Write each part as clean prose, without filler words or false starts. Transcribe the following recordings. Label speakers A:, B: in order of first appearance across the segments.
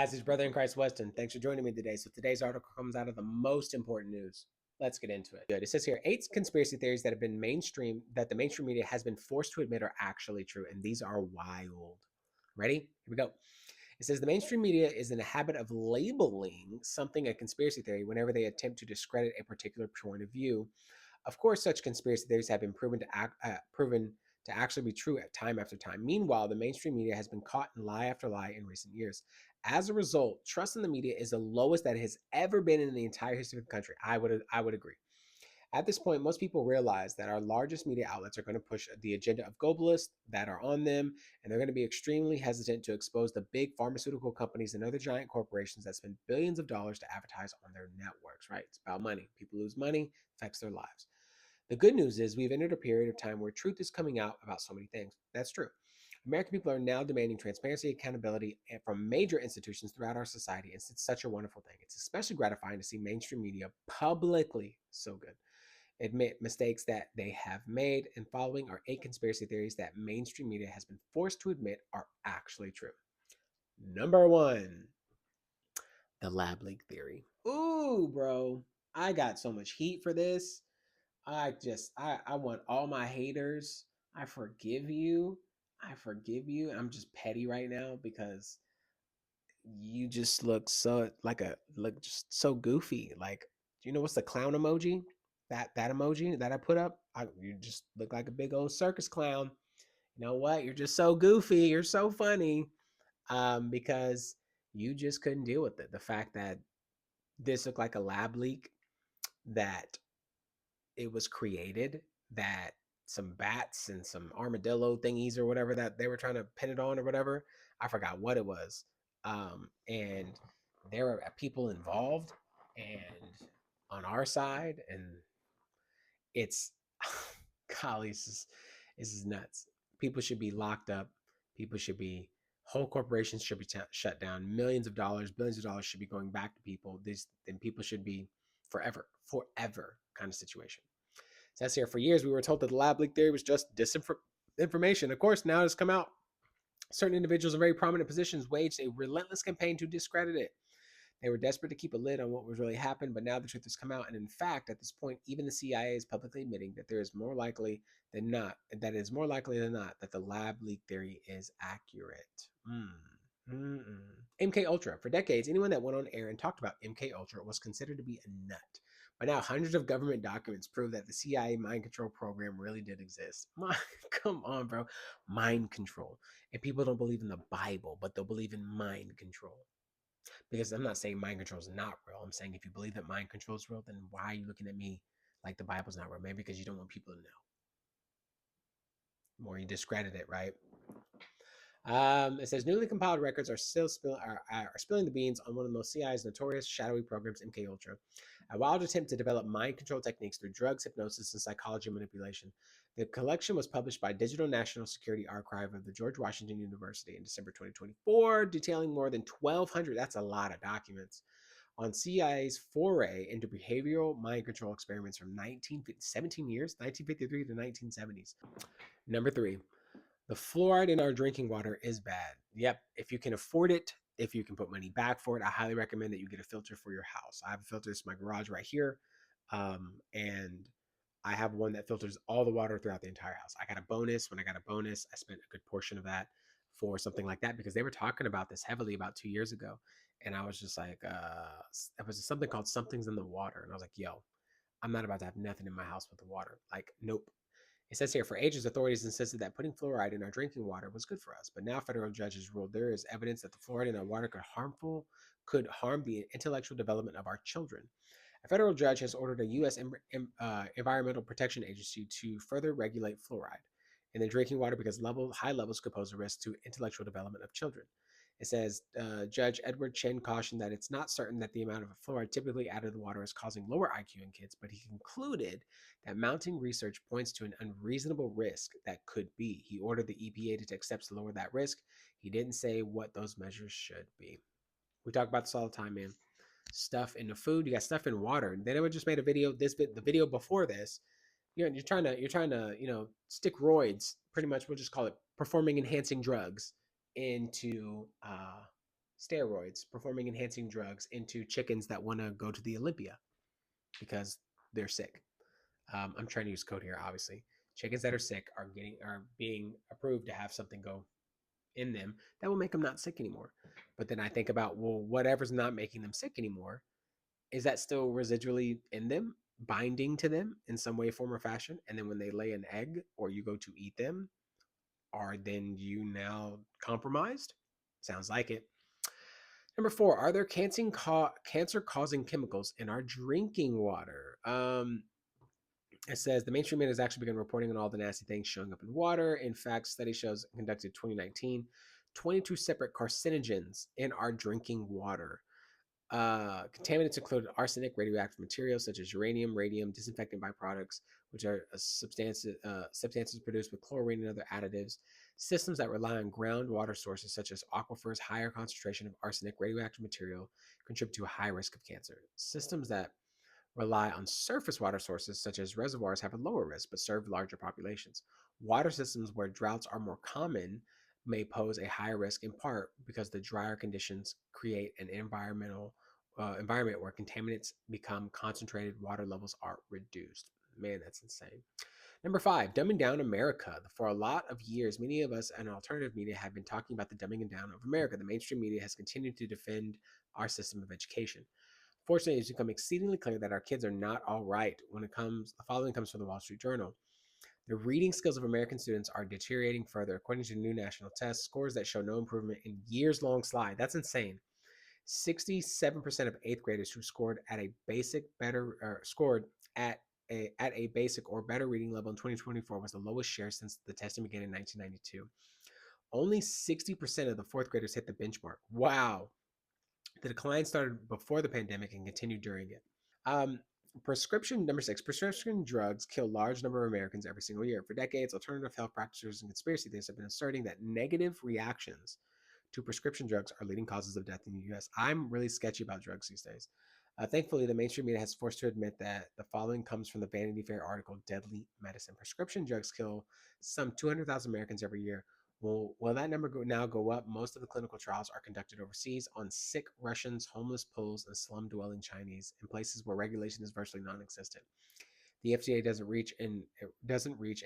A: As his brother in Christ, Weston, thanks for joining me today. So today's article comes out of the most important news. Let's get into it. Good. It says here 8 conspiracy theories that have been mainstream that the mainstream media has been forced to admit are actually true, and these are wild. Ready? Here we go. It says the mainstream media is in the habit of labeling something a conspiracy theory whenever they attempt to discredit a particular point of view. Of course, such conspiracy theories have been proven to actually be true at time after time. Meanwhile, the mainstream media has been caught in lie after lie in recent years. As a result, trust in the media is the lowest that it has ever been in the entire history of the country. I would agree. At this point, most people realize that our largest media outlets are going to push the agenda of globalists that are on them, and they're going to be extremely hesitant to expose the big pharmaceutical companies and other giant corporations that spend billions of dollars to advertise on their networks, right? It's about money. People lose money, affects their lives. The good news is we've entered a period of time where truth is coming out about so many things. That's true. American people are now demanding transparency, accountability from major institutions throughout our society. It's such a wonderful thing. It's especially gratifying to see mainstream media publicly so good admit mistakes that they have made, and following are 8 conspiracy theories that mainstream media has been forced to admit are actually true. Number one, the lab leak theory. Ooh, bro, I got so much heat for this. I want all my haters. I forgive you. I forgive you. I'm just petty right now because you just look so look just so goofy. Like, do you know what's the clown emoji? That emoji that I put up? You just look like a big old circus clown. You know what? You're just so goofy. You're so funny. Because you just couldn't deal with it. The fact that this looked like a lab leak, that it was created, that some bats and some armadillo thingies or whatever that they were trying to pin it on or whatever. I forgot what it was. And there were people involved and on our side, and it's golly, this is nuts. People should be locked up. People should be whole corporations should be shut down. Millions of dollars, billions of dollars should be going back to people. This then people should be forever kind of situation. It says here, for years we were told that the lab leak theory was just disinformation. Of course, now it's come out. Certain individuals in very prominent positions waged a relentless campaign to discredit it. They were desperate to keep a lid on what was really happened, but now the truth has come out. And in fact, at this point, even the CIA is publicly admitting that there is more likely than not, that it is more likely than not that the lab leak theory is accurate. MK Ultra. For decades, anyone that went on air and talked about MK Ultra was considered to be a nut. But now hundreds of government documents prove that the CIA mind control program really did exist. Come on, bro. Mind control. And people don't believe in the Bible, but they'll believe in mind control. Because I'm not saying mind control is not real. I'm saying if you believe that mind control is real, then why are you looking at me like the Bible's not real? Maybe because you don't want people to know. Or you discredit it, right? It says newly compiled records are still spilling the beans on one of the most CIA's notorious shadowy programs, MK Ultra, a wild attempt to develop mind control techniques through drugs, hypnosis, and psychology manipulation. The collection was published by Digital National Security Archive of the George Washington University in December 2024, detailing more than 1,200. That's a lot of documents on CIA's foray into behavioral mind control experiments from 17 years, 1953 to 1970s. Number three, the fluoride in our drinking water is bad. Yep. If you can afford it, if you can put money back for it, I highly recommend that you get a filter for your house. I have a filter in my garage right here. And I have one that filters all the water throughout the entire house. I got a bonus. When I got a bonus, I spent a good portion of that for something like that because they were talking about this heavily about 2 years ago. And I was just like, it was something called Something's in the Water. And I was like, yo, I'm not about to have nothing in my house with the water. Like, nope. It says here, for ages, authorities insisted that putting fluoride in our drinking water was good for us, but now federal judges ruled there is evidence that the fluoride in our water could harm the intellectual development of our children. A federal judge has ordered a U.S. Environmental Protection Agency to further regulate fluoride in the drinking water because high levels could pose a risk to intellectual development of children. It says Judge Edward Chen cautioned that it's not certain that the amount of fluoride typically added to the water is causing lower IQ in kids, but he concluded that mounting research points to an unreasonable risk that could be. He ordered the EPA to take steps to lower that risk. He didn't say what those measures should be. We talk about this all the time, man. Stuff in the food, you got stuff in water. They never just made a video. The video before this, you're trying to stick roids. Pretty much, we'll just call it performing enhancing drugs into steroids, performing enhancing drugs into chickens that want to go to the Olympia because they're sick. I'm trying to use code here, obviously. Chickens that are sick are being approved to have something go in them that will make them not sick anymore. But then I think about, well, whatever's not making them sick anymore, is that still residually in them, binding to them in some way, form, or fashion? And then when they lay an egg or you go to eat them, are then you now compromised? Sounds like it. Number 4, are there cancer causing chemicals in our drinking water? It says the mainstream media has actually begun reporting on all the nasty things showing up in water. In fact, study shows conducted in 2019, 22 separate carcinogens in our drinking water. Contaminants included arsenic, radioactive materials such as uranium, radium, disinfectant byproducts, which are substances produced with chlorine and other additives. Systems that rely on groundwater sources such as aquifers, higher concentration of arsenic, radioactive material contribute to a high risk of cancer. Systems that rely on surface water sources such as reservoirs have a lower risk but serve larger populations. Water systems where droughts are more common may pose a higher risk in part because the drier conditions create an environment where contaminants become concentrated, water levels are reduced. Man, that's insane. Number 5, dumbing down America. For a lot of years, many of us and alternative media have been talking about the dumbing down of America. The mainstream media has continued to defend our system of education. Fortunately, it's become exceedingly clear that our kids are not all right when it comes. The following comes from the Wall Street Journal. The reading skills of American students are deteriorating further, according to new national tests, scores that show no improvement in years-long slide. That's insane. 67% of eighth graders who scored at a basic better or scored at a basic or better reading level in 2024 was the lowest share since the testing began in 1992. Only 60% of the fourth graders hit the benchmark. Wow. The decline started before the pandemic and continued during it. Number 6, prescription drugs kill large number of Americans every single year. For decades, alternative health practitioners and conspiracy theorists have been asserting that negative reactions to prescription drugs are leading causes of death in the US. I'm really sketchy about drugs these days. Thankfully, the mainstream media has forced to admit that the following comes from the Vanity Fair article, Deadly Medicine. Prescription drugs kill some 200,000 Americans every year. Will that number now go up? Most of the clinical trials are conducted overseas on sick Russians, homeless Poles, and slum-dwelling Chinese in places where regulation is virtually non-existent. The FDA doesn't reach,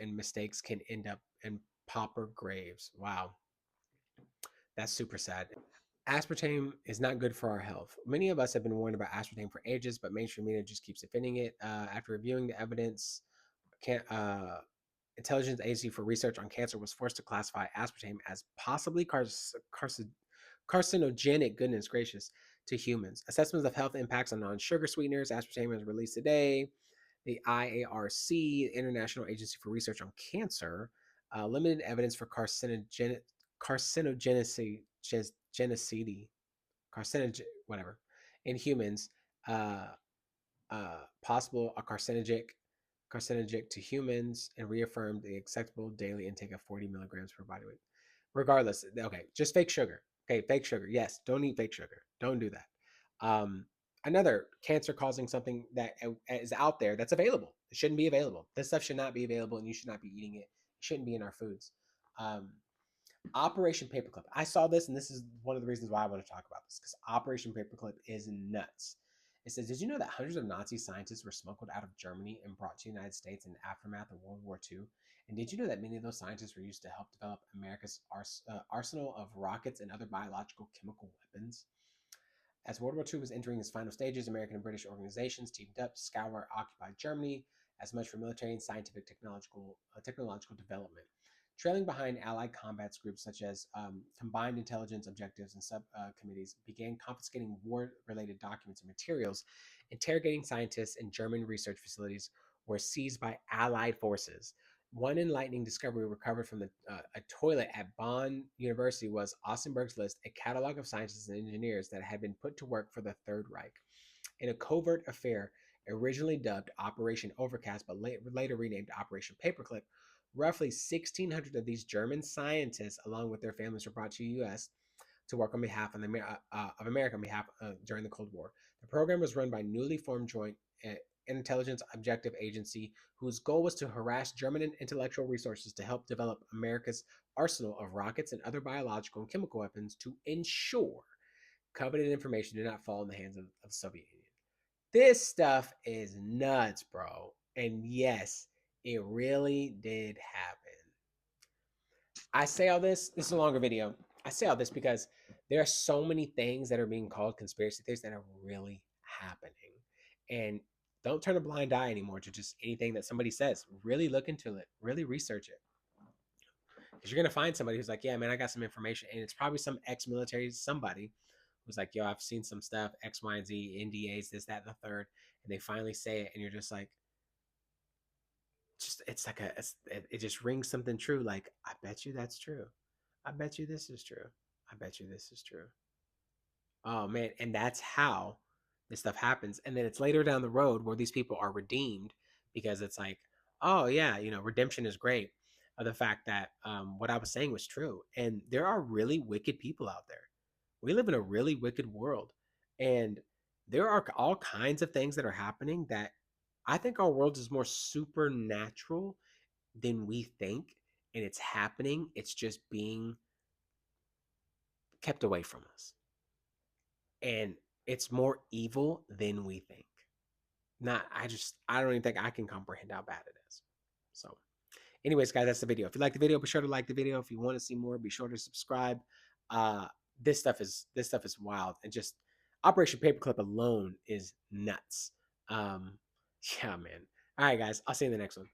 A: and mistakes can end up in pauper graves. Wow, that's super sad. Aspartame is not good for our health. Many of us have been warned about aspartame for ages, but mainstream media just keeps defending it. After reviewing the evidence, can Intelligence Agency for Research on Cancer was forced to classify aspartame as possibly carcinogenic, goodness gracious, to humans. Assessments of health impacts on non-sugar sweeteners. Aspartame was released today. The IARC, International Agency for Research on Cancer, limited evidence for carcinogenicity, whatever, in humans, uh, possible a carcinogenic to humans, and reaffirmed the acceptable daily intake of 40 milligrams per body weight. Regardless, okay, just fake sugar. Okay, fake sugar. Yes, don't eat fake sugar. Don't do that. Um, Another cancer causing something that is out there that's available. It shouldn't be available. This stuff should not be available, and you should not be eating it. It shouldn't be in our foods. Um, Operation Paperclip. I saw this, and this is one of the reasons why I want to talk about this, because Operation Paperclip is nuts. It says, did you know that hundreds of Nazi scientists were smuggled out of Germany and brought to the United States in the aftermath of World War II? And did you know that many of those scientists were used to help develop America's arsenal of rockets and other biological chemical weapons? As World War II was entering its final stages, American and British organizations teamed up to scour occupied Germany as much for military and scientific technological development. Trailing behind Allied combat groups such as Combined Intelligence Objectives and subcommittees began confiscating war-related documents and materials. Interrogating scientists in German research facilities were seized by Allied forces. One enlightening discovery recovered from a toilet at Bonn University was Ausenberg's list, a catalog of scientists and engineers that had been put to work for the Third Reich. In a covert affair originally dubbed Operation Overcast but later renamed Operation Paperclip, roughly 1,600 of these German scientists, along with their families, were brought to the U.S. to work on behalf of America during the Cold War. The program was run by newly formed Joint Intelligence Objective Agency, whose goal was to harass German intellectual resources to help develop America's arsenal of rockets and other biological and chemical weapons to ensure Coveted information did not fall in the hands of the Soviet Union. This stuff is nuts, bro. And yes, it really did happen. I say all this. This is a longer video. I say all this because there are so many things that are being called conspiracy theories that are really happening. And don't turn a blind eye anymore to just anything that somebody says. Really look into it. Really research it. Because you're going to find somebody who's like, yeah, man, I got some information. And it's probably some ex military somebody who's like, yo, I've seen some stuff, X, Y, and Z, NDAs, this, that, and the third. And they finally say it. And you're just like, it's like it just rings something true. Like, I bet you that's true. I bet you this is true. I bet you this is true. Oh man, and that's how this stuff happens. And then it's later down the road where these people are redeemed because it's like, oh yeah, redemption is great. Of the fact that what I was saying was true. And there are really wicked people out there. We live in a really wicked world. And there are all kinds of things that are happening that I think our world is more supernatural than we think. And it's happening. It's just being kept away from us. And it's more evil than we think. Not, I don't even think I can comprehend how bad it is. So, anyways, guys, that's the video. If you like the video, be sure to like the video. If you want to see more, be sure to subscribe. Uh, this stuff is wild, and just Operation Paperclip alone is nuts. Yeah, man. All right, guys, I'll see you in the next one.